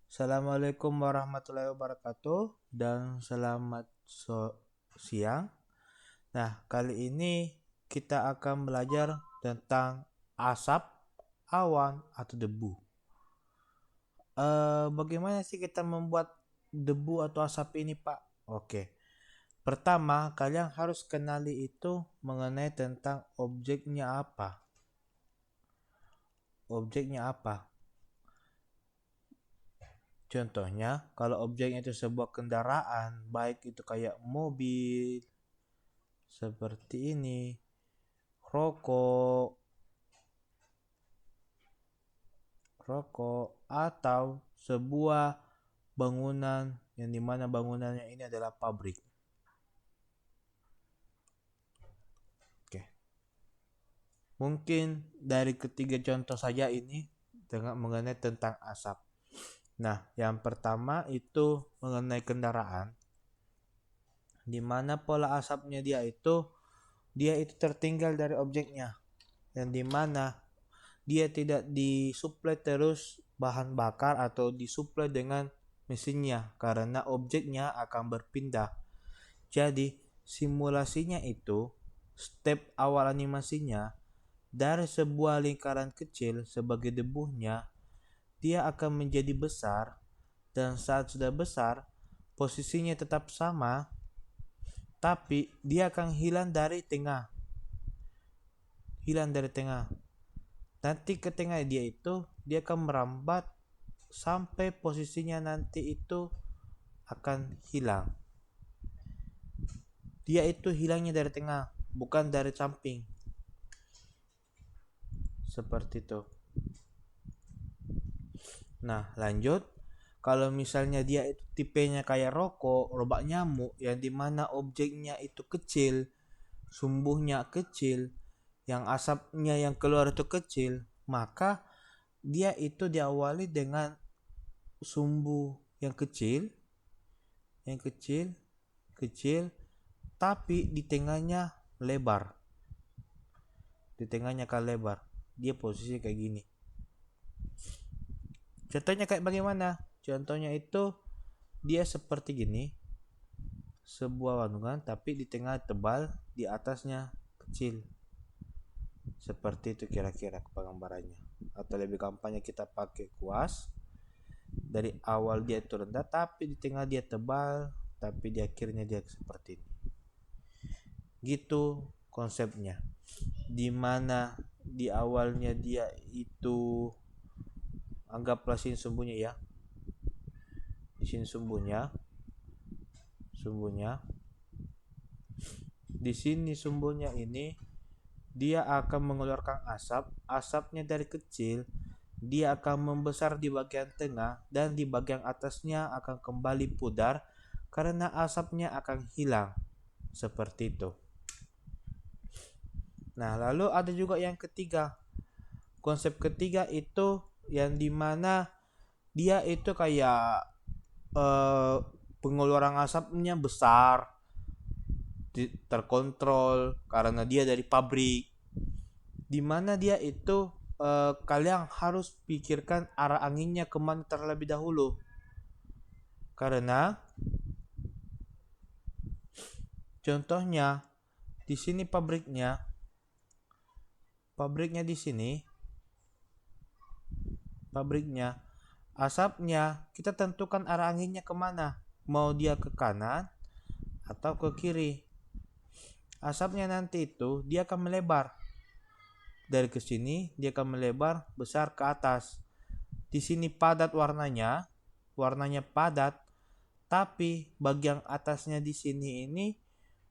Assalamualaikum warahmatullahi wabarakatuh dan selamat siang. Nah, kali ini kita akan belajar tentang asap, awan, atau debu. Bagaimana sih kita membuat debu atau asap ini, Pak? Oke. Pertama, kalian harus kenali itu mengenai tentang objeknya apa. Objeknya apa? Contohnya, kalau objeknya itu sebuah kendaraan, baik itu kayak mobil, seperti ini, rokok, atau sebuah bangunan yang dimana bangunannya ini adalah pabrik. Oke, mungkin dari ketiga contoh saja ini dengan mengenai tentang asap. Nah, yang pertama itu mengenai kendaraan, dimana pola asapnya dia itu tertinggal dari objeknya, yang dimana dia tidak disuplai terus bahan bakar atau disuplai dengan mesinnya karena objeknya akan berpindah. Jadi simulasinya itu step awal animasinya dari sebuah lingkaran kecil sebagai debunya dia akan menjadi besar, dan saat sudah besar posisinya tetap sama tapi dia akan hilang dari tengah. Nanti ke tengah dia akan merambat sampai posisinya nanti itu akan hilang. Dia itu hilangnya dari tengah, bukan dari samping. Seperti itu. Nah, lanjut. Kalau misalnya dia itu tipenya kayak rokok, robak nyamuk, yang dimana objeknya itu kecil, sumbuhnya kecil, yang asapnya yang keluar itu kecil, maka dia itu diawali dengan sumbu yang kecil, kecil, tapi di tengahnya lebar. Dia posisi kayak gini. Contohnya kayak bagaimana? Contohnya itu dia seperti gini. Sebuah bandungan tapi di tengah tebal, di atasnya kecil. Seperti itu kira-kira penggambarannya. Atau lebih gampangnya kita pakai kuas. Dari awal dia itu rendah tapi di tengah dia tebal, tapi di akhirnya dia seperti ini. Gitu konsepnya. Dimana di awalnya dia itu anggaplah sini sumbunya ya. Di sini sumbunya. Di sini sumbunya ini dia akan mengeluarkan asap. Asapnya dari kecil dia akan membesar di bagian tengah dan di bagian atasnya akan kembali pudar karena asapnya akan hilang. Seperti itu. Nah, lalu ada juga yang ketiga. Konsep ketiga itu yang dimana dia itu kayak pengeluaran asapnya besar, terkontrol karena dia dari pabrik, dimana dia itu kalian harus pikirkan arah anginnya kemana terlebih dahulu, karena contohnya di sini pabriknya di sini asapnya kita tentukan arah anginnya kemana, mau dia ke kanan atau ke kiri. Asapnya nanti itu dia akan melebar dari ke sini, dia akan melebar besar ke atas. Di sini padat warnanya padat, tapi bagian atasnya di sini ini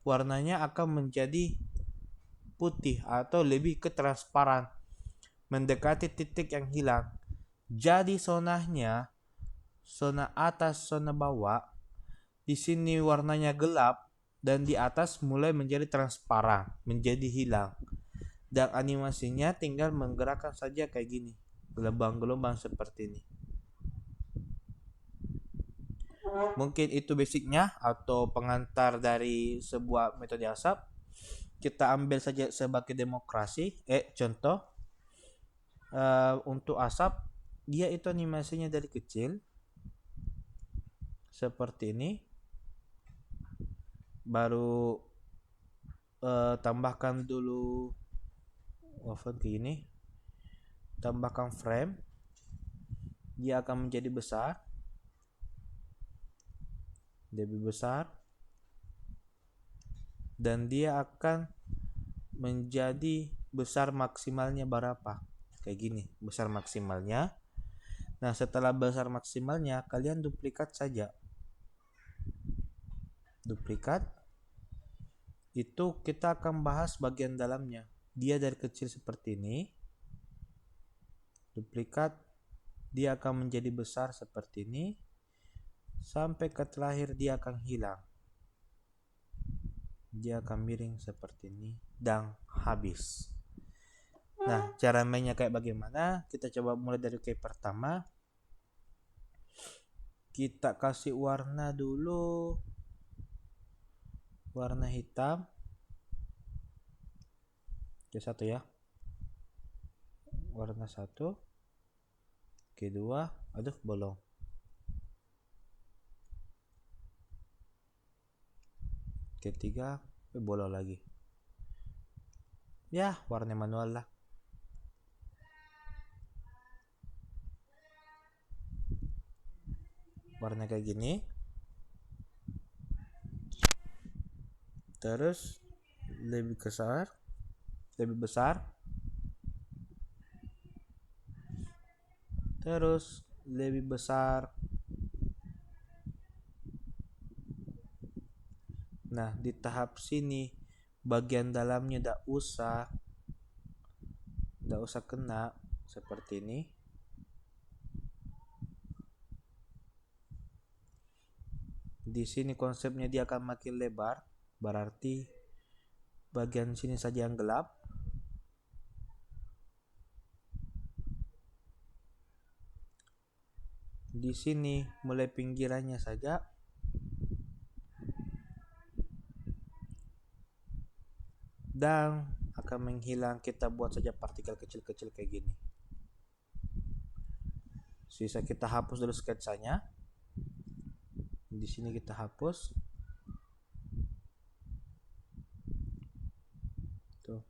warnanya akan menjadi putih atau lebih ke transparan, mendekati titik yang hilang. Jadi zona atas, zona bawah, di sini warnanya gelap dan di atas mulai menjadi transparan, menjadi hilang. Dan animasinya tinggal menggerakkan saja kayak gini, gelombang-gelombang seperti ini. Mungkin itu basicnya atau pengantar dari sebuah metode asap. Kita ambil saja sebagai contoh untuk asap, dia itu animasinya dari kecil, seperti ini. Baru tambahkan dulu oven kayak gini, tambahkan frame, dia akan menjadi besar, lebih besar, dan dia akan menjadi besar maksimalnya berapa, kayak gini besar maksimalnya. Nah, setelah besar maksimalnya kalian duplikat saja, duplikat. Itu kita akan bahas bagian dalamnya. Dia dari kecil seperti ini, duplikat, dia akan menjadi besar seperti ini, sampai ke terakhir dia akan hilang, dia akan miring seperti ini dan habis. Nah, cara mainnya kayak bagaimana? Kita coba mulai dari key pertama. Kita kasih warna dulu, warna hitam, ke satu ya, warna satu, kedua, aduh bolong, ketiga, bolong lagi ya, warna manual lah. Warna kayak gini, terus lebih besar, terus lebih besar. Nah, di tahap sini bagian dalamnya tidak usah kena seperti ini. Di sini konsepnya dia akan makin lebar, berarti bagian sini saja yang gelap. Di sini mulai pinggirannya saja. Dan akan menghilang, kita buat saja partikel kecil-kecil kayak gini. Sisa kita hapus dulu sketsanya. Di sini kita hapus. Tuh.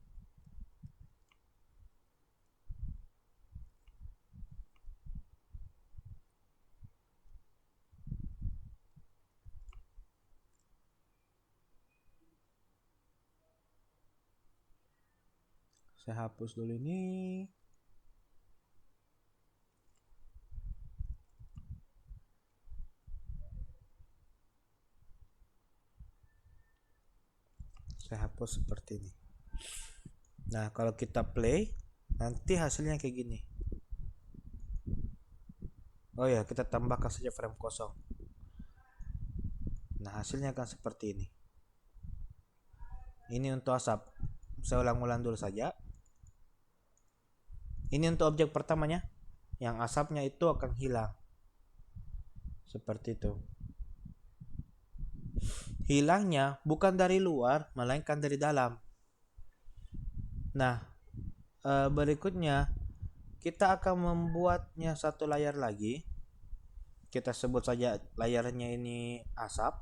Saya hapus dulu ini. Saya hapus seperti ini. Nah, kalau kita play, nanti hasilnya kayak gini. Oh ya, kita tambahkan saja frame kosong. Nah, hasilnya akan seperti ini. Ini untuk asap. Saya ulang-ulang dulu saja. Ini untuk objek pertamanya, yang asapnya itu akan hilang. Seperti itu. Hilangnya bukan dari luar, melainkan dari dalam. Nah, berikutnya kita akan membuatnya satu layar lagi. Kita sebut saja layarnya ini asap.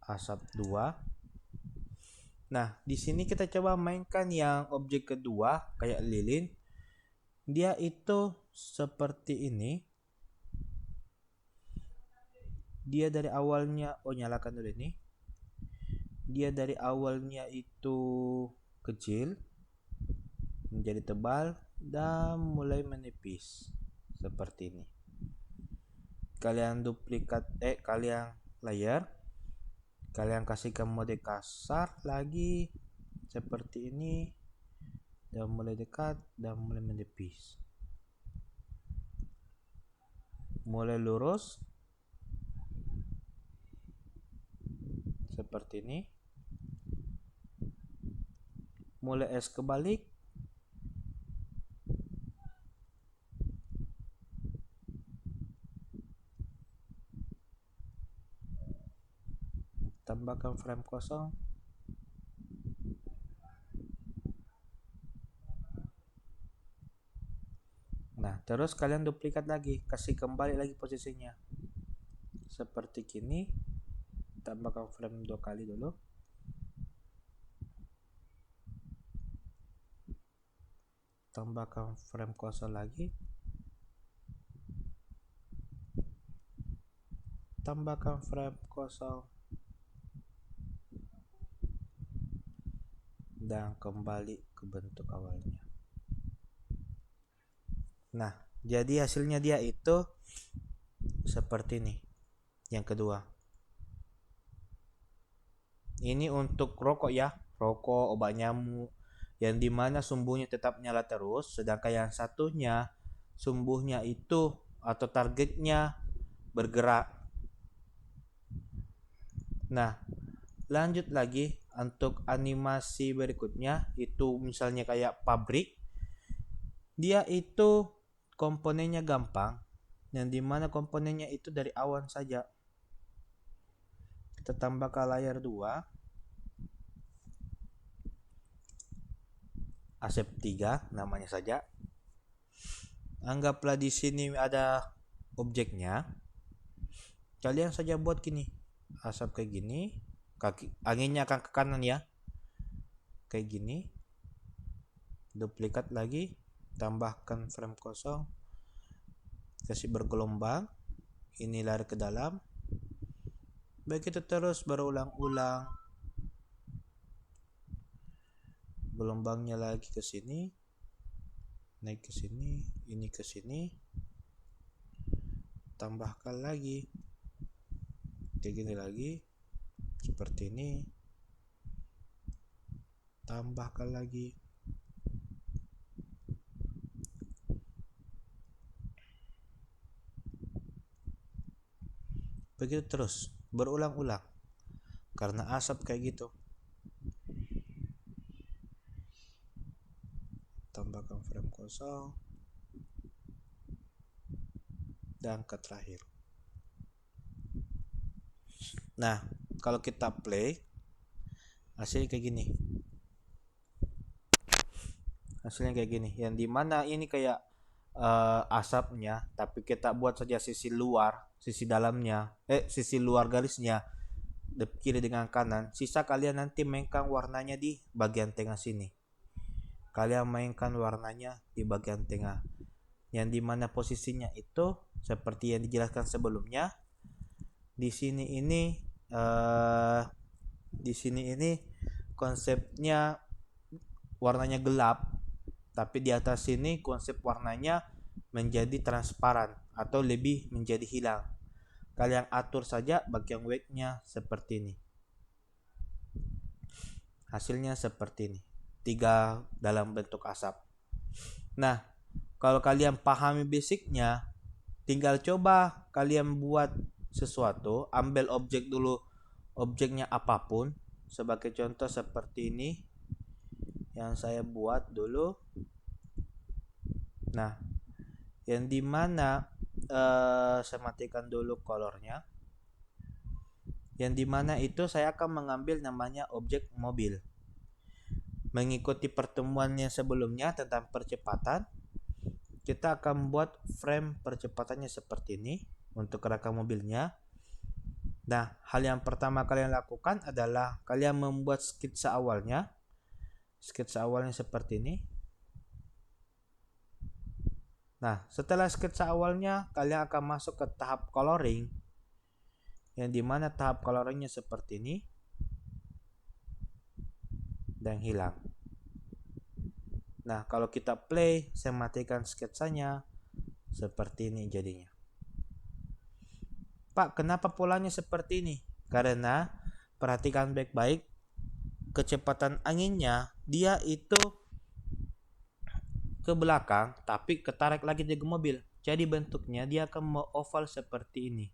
Asap 2. Nah, di sini kita coba mainkan yang objek kedua kayak lilin. Dia itu seperti ini. Dia dari awalnya, nyalakan dulu ini. Dia dari awalnya itu kecil, menjadi tebal dan mulai menipis seperti ini. Kalian duplikat, kalian layer, kalian kasihkan mode kasar lagi seperti ini, dan mulai dekat dan mulai menipis, mulai lurus seperti ini, mulai S kebalik, tambahkan frame kosong. Nah, terus kalian duplikat lagi, kasih kembali lagi posisinya. Seperti gini. Tambahkan frame 2 kali dulu. Tambahkan frame kosong lagi. Tambahkan frame kosong. Dan kembali ke bentuk awalnya. Nah, jadi hasilnya dia itu seperti ini. Yang kedua. Ini untuk rokok ya, rokok, obat nyamuk, yang dimana sumbunya tetap nyala terus, sedangkan yang satunya sumbunya itu atau targetnya bergerak. Nah, lanjut lagi untuk animasi berikutnya, itu misalnya kayak pabrik, dia itu komponennya gampang, yang dimana komponennya itu dari awan saja. Kita tambahkan layar 2, asep 3 namanya saja. Anggaplah di sini ada objeknya. Kalian saja buat gini, asap kayak gini, kaki anginnya akan ke kanan ya, kayak gini. Duplikat lagi, tambahkan frame kosong, kasih bergelombang, ini lari ke dalam, begitu terus berulang-ulang. Gelombangnya lagi ke sini, naik ke sini, ini ke sini, tambahkan lagi kayak gini lagi, seperti ini, tambahkan lagi, begitu terus berulang-ulang karena asap kayak gitu. Tambahkan frame kosong dan ke terakhir. Nah, kalau kita play, hasilnya kayak gini. Hasilnya kayak gini, yang dimana ini kayak asapnya, tapi kita buat saja sisi luar, sisi dalamnya, sisi luar garisnya kiri dengan kanan. Sisa kalian nanti mainkan warnanya di bagian tengah sini. Kalian mainkan warnanya di bagian tengah, yang dimana posisinya itu seperti yang dijelaskan sebelumnya. Di sini ini konsepnya warnanya gelap, tapi di atas sini konsep warnanya menjadi transparan atau lebih menjadi hilang. Kalian atur saja bagian white-nya seperti ini. Hasilnya seperti ini, 3 dalam bentuk asap. Nah, kalau kalian pahami basicnya, tinggal coba kalian buat sesuatu, ambil objek dulu, objeknya apapun. Sebagai contoh seperti ini yang saya buat dulu. Nah, yang dimana saya matikan dulu colornya, yang dimana itu saya akan mengambil namanya objek mobil. Mengikuti pertemuannya sebelumnya tentang percepatan, kita akan buat frame percepatannya seperti ini untuk kerangka mobilnya. Nah, hal yang pertama kalian lakukan adalah kalian membuat skitsa awalnya. Skitsa awalnya seperti ini. Nah, setelah skitsa awalnya, kalian akan masuk ke tahap coloring, yang dimana tahap coloringnya seperti ini dan hilang. Nah, kalau kita play, saya matikan sketsanya, seperti ini jadinya. Pak, kenapa polanya seperti ini? Karena perhatikan baik-baik, kecepatan anginnya dia itu ke belakang tapi ketarik lagi dari mobil. Jadi bentuknya dia akan oval seperti ini.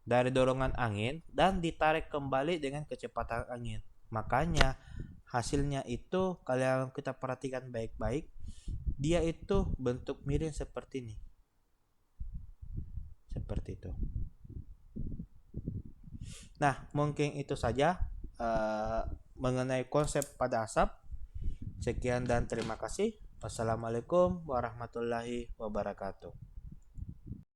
Dari dorongan angin dan ditarik kembali dengan kecepatan angin. Makanya hasilnya itu kalau kita perhatikan baik-baik, dia itu bentuk miring seperti ini. Seperti itu. Nah, mungkin itu saja mengenai konsep pada asap. Sekian dan terima kasih. Wassalamualaikum warahmatullahi wabarakatuh.